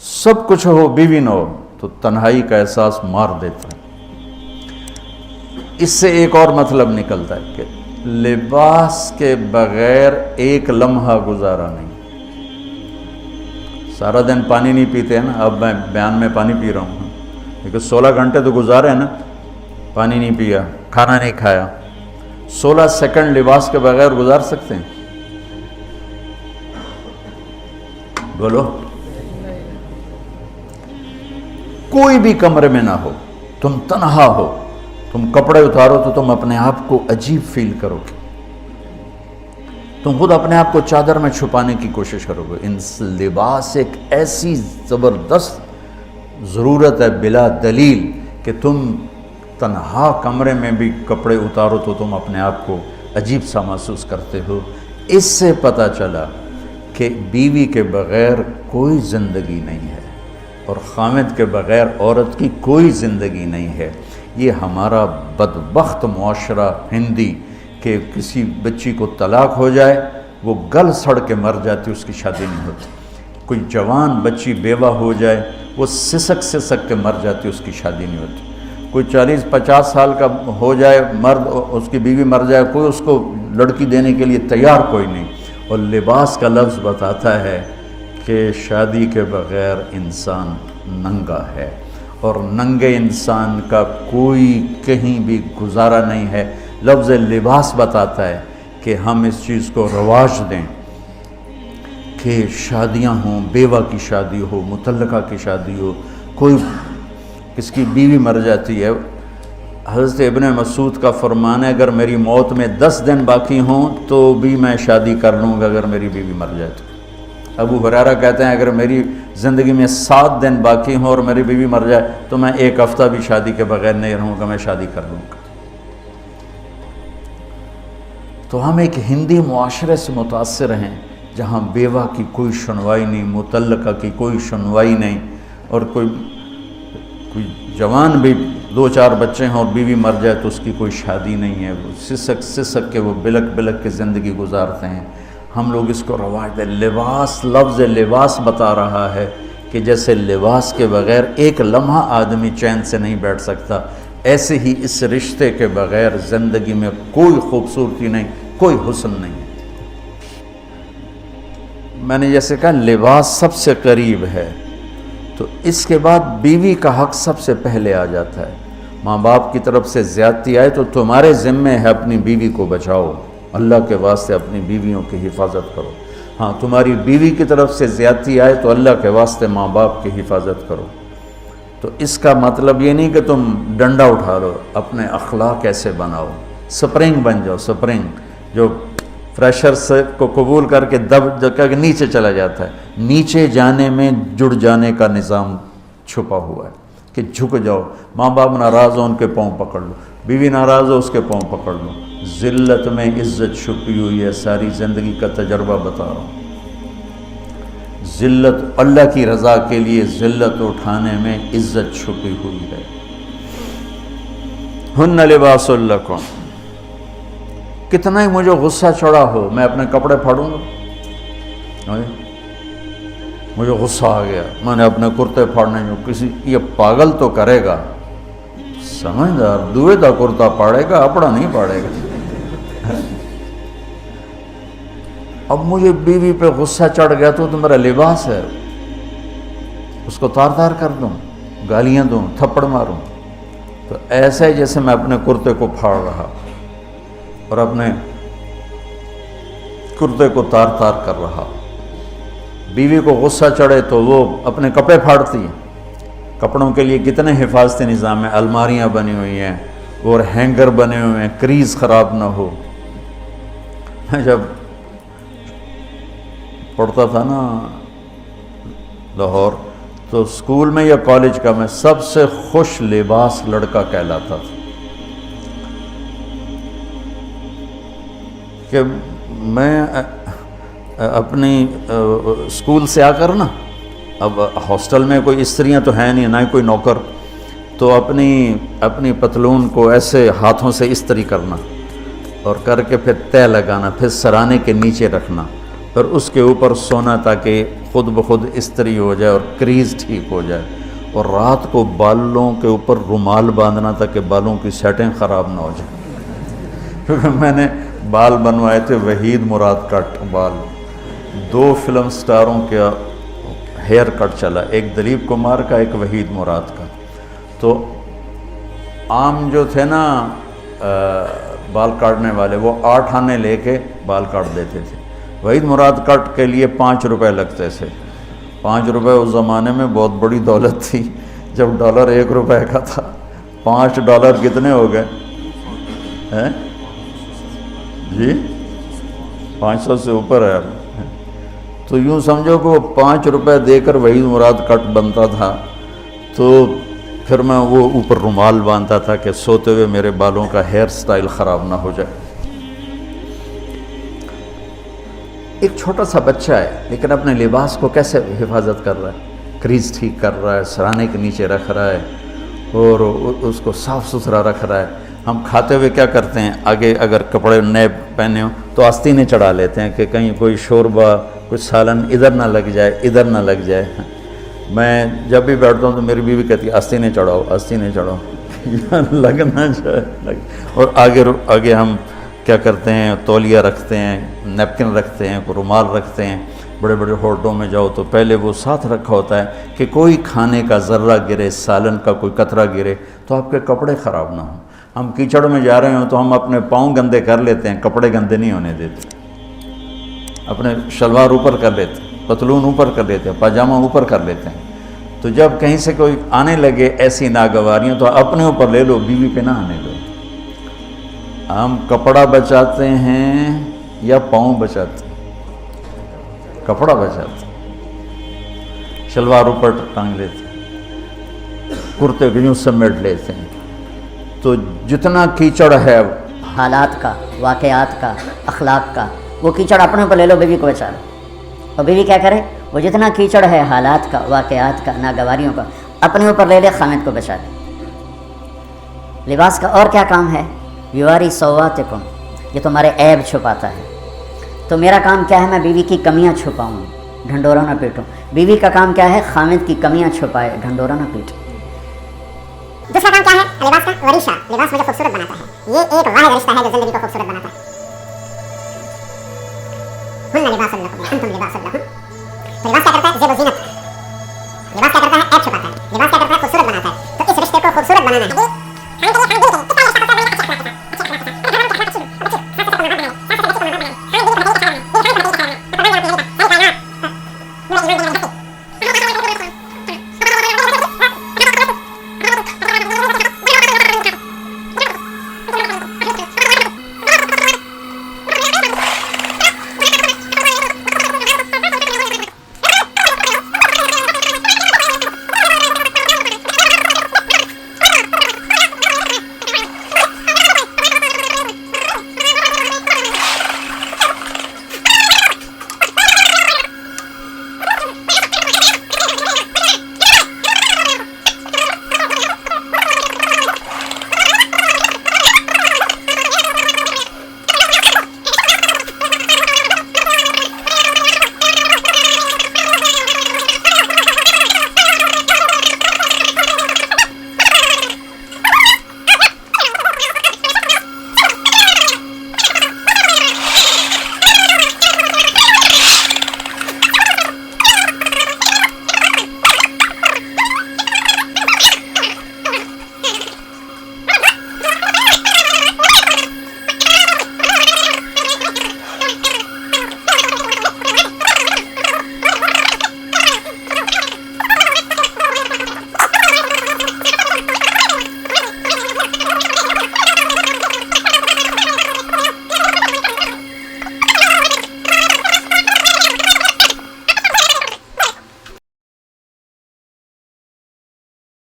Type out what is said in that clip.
سب کچھ ہو بیوی نہ ہو تو تنہائی کا احساس مار دیتا ہے۔ اس سے ایک اور مطلب نکلتا ہے کہ لباس کے بغیر ایک لمحہ گزارا نہیں۔ سارا دن پانی نہیں پیتے ہیں نا، اب میں بیان میں پانی پی رہا ہوں، لیکن 16 گھنٹے تو گزارے ہیں نا، پانی نہیں پیا، کھانا نہیں کھایا، 16 سیکنڈ لباس کے بغیر گزار سکتے ہیں؟ بولو۔ کوئی بھی کمرے میں نہ ہو، تم تنہا ہو، تم کپڑے اتارو تو تم اپنے آپ کو عجیب فیل کرو گے، تم خود اپنے آپ کو چادر میں چھپانے کی کوشش کرو گے۔ ان لباس ایک ایسی زبردست ضرورت ہے بلا دلیل کہ تم تنہا کمرے میں بھی کپڑے اتارو تو تم اپنے آپ کو عجیب سا محسوس کرتے ہو۔ اس سے پتہ چلا کہ بیوی کے بغیر کوئی زندگی نہیں ہے اور خامد کے بغیر عورت کی کوئی زندگی نہیں ہے۔ یہ ہمارا بدبخت معاشرہ ہندی کہ کسی بچی کو طلاق ہو جائے وہ گل سڑ کے مر جاتی، اس کی شادی نہیں ہوتی۔ کوئی جوان بچی بیوہ ہو جائے وہ سسک کے مر جاتی، اس کی شادی نہیں ہوتی۔ کوئی 40-50 سال کا ہو جائے مرد، اس کی بیوی مر جائے، کوئی اس کو لڑکی دینے کے لیے تیار کوئی نہیں۔ اور لباس کا لفظ بتاتا ہے کہ شادی کے بغیر انسان ننگا ہے، اور ننگے انسان کا کوئی کہیں بھی گزارا نہیں ہے۔ لفظ لباس بتاتا ہے کہ ہم اس چیز کو رواج دیں کہ شادیاں ہوں، بیوہ کی شادی ہو، مطلقہ کی شادی ہو، کوئی کس کی بیوی مر جاتی ہے۔ حضرت ابن مسعود کا فرمان ہے اگر میری موت میں 10 دن باقی ہوں تو بھی میں شادی کر لوں گا اگر میری بیوی مر جائے تو۔ ابو ہریرہ کہتے ہیں اگر میری زندگی میں 7 دن باقی ہوں اور میری بیوی مر جائے تو میں 1 ہفتہ بھی شادی کے بغیر نہیں رہوں گا، میں شادی کر لوں گا۔ تو ہم ایک ہندی معاشرے سے متاثر ہیں جہاں بیوہ کی کوئی سنوائی نہیں، مطلقہ کی کوئی سنوائی نہیں، اور کوئی جوان بھی 2-4 بچے ہیں اور بیوی مر جائے تو اس کی کوئی شادی نہیں ہے، وہ سسک کے وہ بلک کے زندگی گزارتے ہیں۔ ہم لوگ اس کو رواج دیں۔ لباس، لفظ لباس بتا رہا ہے کہ جیسے لباس کے بغیر ایک لمحہ آدمی چین سے نہیں بیٹھ سکتا، ایسے ہی اس رشتے کے بغیر زندگی میں کوئی خوبصورتی نہیں، کوئی حسن نہیں۔ میں نے جیسے کہا لباس سب سے قریب ہے، تو اس کے بعد بیوی کا حق سب سے پہلے آ جاتا ہے۔ ماں باپ کی طرف سے زیادتی آئے تو تمہارے ذمے ہے اپنی بیوی کو بچاؤ، اللہ کے واسطے اپنی بیویوں کی حفاظت کرو۔ ہاں تمہاری بیوی کی طرف سے زیادتی آئے تو اللہ کے واسطے ماں باپ کی حفاظت کرو۔ تو اس کا مطلب یہ نہیں کہ تم ڈنڈا اٹھا لو، اپنے اخلاق ایسے بناؤ، سپرنگ بن جاؤ، سپرنگ جو فریشر سے کو قبول کر کے دب کر کے نیچے چلا جاتا ہے۔ نیچے جانے میں جڑ جانے کا نظام چھپا ہوا ہے کہ جھک جاؤ، ماں باپ ناراض ہو ان کے پاؤں پکڑ لو، بیوی ناراض ہو اس کے پاؤں پکڑ لو۔ ذلت میں عزت چھپی ہوئی ہے، ساری زندگی کا تجربہ بتا رہا ہوں۔ ذلت اللہ کی رضا کے لیے ذلت اٹھانے میں عزت چھپی ہوئی ہے۔ ہن لباس لکم، کتنا ہی مجھے غصہ چڑھا ہو میں اپنے کپڑے پھاڑوں گا، مجھے غصہ آ گیا میں نے اپنے کرتے پھاڑنے جو کسی یہ پاگل تو کرے گا، سمجھدار دوئے دا کرتا پاڑے گا، اپنا نہیں پاڑے گا۔ اب مجھے بیوی پہ غصہ چڑھ گیا تو میرا لباس ہے، اس کو تار تار کر دوں، گالیاں دوں، تھپڑ ماروں، تو ایسے جیسے میں اپنے کرتے کو پھاڑ رہا اور اپنے کرتے کو تار تار کر رہا۔ بیوی کو غصہ چڑھے تو وہ اپنے کپڑے پھاڑتی ہے۔ کپڑوں کے لیے کتنے حفاظتی نظام ہیں، الماریاں بنی ہوئی ہیں اور ہینگر بنے ہوئے ہیں، کریز خراب نہ ہو۔ میں جب پڑھتا تھا نا لاہور تو اسکول میں یا کالج کا میں سب سے خوش لباس لڑکا کہلاتا تھا کہ میں اپنی اسکول سے آ کر نا، اب ہاسٹل میں کوئی استریاں تو ہیں نہیں، نہ ہی کوئی نوکر، تو اپنی پتلون کو ایسے ہاتھوں سے استری کرنا اور کر کے پھر تہ لگانا، پھر سرانے کے نیچے رکھنا پھر اس کے اوپر سونا تاکہ خود بخود استری ہو جائے اور کریز ٹھیک ہو جائے، اور رات کو بالوں کے اوپر رومال باندھنا تاکہ بالوں کی سیٹیں خراب نہ ہو جائیں. کیونکہ میں نے بال بنوائے تھے وحید مراد کٹ بال، 2 فلم سٹاروں کا ہیئر کٹ چلا، ایک دلیپ کمار کا، ایک وحید مراد کا. تو عام جو تھے نا بال کاٹنے والے، وہ 8 آنے لے کے بال کاٹ دیتے تھے. وحید مراد کٹ کے لیے 5 روپے لگتے تھے. 5 روپے اس زمانے میں بہت بڑی دولت تھی، جب ڈالر 1 روپے کا تھا. $5 کتنے ہو گئے ہیں جی؟ 500 سے اوپر ہے. تو یوں سمجھو کہ وہ 5 روپے دے کر وحید مراد کٹ بنتا تھا. تو پھر میں وہ اوپر رومال باندھتا تھا کہ سوتے ہوئے میرے بالوں کا ہیئر سٹائل خراب نہ ہو جائے. ایک چھوٹا سا بچہ ہے لیکن اپنے لباس کو کیسے حفاظت کر رہا ہے، کریز ٹھیک کر رہا ہے، سرانے کے نیچے رکھ رہا ہے اور اس کو صاف ستھرا رکھ رہا ہے. ہم کھاتے ہوئے کیا کرتے ہیں، آگے اگر کپڑے نئے پہنے ہوں تو آستینیں چڑھا لیتے ہیں کہ کہیں کوئی شوربہ کچھ سالن ادھر نہ لگ جائے، ادھر نہ لگ جائے. میں جب بھی بیٹھتا ہوں تو میری بیوی کہتی ہے آستینیں چڑھاؤ، آستینیں چڑھاؤ، لگ نہ جائے. اور آگے ہم کیا کرتے ہیں، تولیہ رکھتے ہیں، نیپکن رکھتے ہیں، رومال رکھتے ہیں. بڑے بڑے ہوٹلوں میں جاؤ تو پہلے وہ ساتھ رکھا ہوتا ہے کہ کوئی کھانے کا ذرہ گرے، سالن کا کوئی قطرہ گرے تو آپ کے کپڑے خراب نہ ہوں. ہم کیچڑ میں جا رہے ہوں تو ہم اپنے پاؤں گندے کر لیتے ہیں، کپڑے گندے نہیں ہونے دیتے. اپنے شلوار اوپر کر لیتے ہیں، پتلون اوپر کر لیتے ہیں، پاجامہ اوپر کر لیتے ہیں. تو جب کہیں سے کوئی آنے لگے ایسی ناگواریاں تو اپنے اوپر لے لو، بیوی پہ نہ آنے دو. ہم کپڑا بچاتے ہیں یا پاؤں بچاتے ہیں؟ کپڑا بچاتے ہیں. شلوار اوپر ٹانگ لیتے ہیں، کرتے کو یوں سمیٹ لیتے ہیں. تو جتنا کیچڑ ہے حالات کا، واقعات کا، اخلاق کا، وہ کیچڑ اپنے اوپر لے لو، بیوی کو بچا لو. اور بیوی کیا کرے، وہ جتنا کیچڑ ہے حالات کا، واقعات کا، ناگواریوں کا، اپنے اوپر لے لے، خامد کو بچا لے. لباس کا اور کیا کام ہے، یواری سواتکم، یہ تمہارے عیب چھپاتا ہے. تو میرا کام کیا ہے، میں بیوی کی کمیاں چھپاؤں، ڈھنڈورا نہ پیٹوں. بیوی کا کام کیا ہے، خامد کی کمیاں چھپائے، ڈھنڈورا نہ پیٹے. دوسرا کام کیا ہے لباس کا، وریشہ، لباس مجھے خوبصورت بناتا ہے. یہ ایک واحد رشتہ ہے جو زندگی کو خوبصورت بناتا ہے. ہن لباس لکم انتم لباس لہن. تو لباس کیا کرتا ہے، زیب و زینت. لباس کیا کرتا ہے، عیب چھپاتا ہے. لباس کیا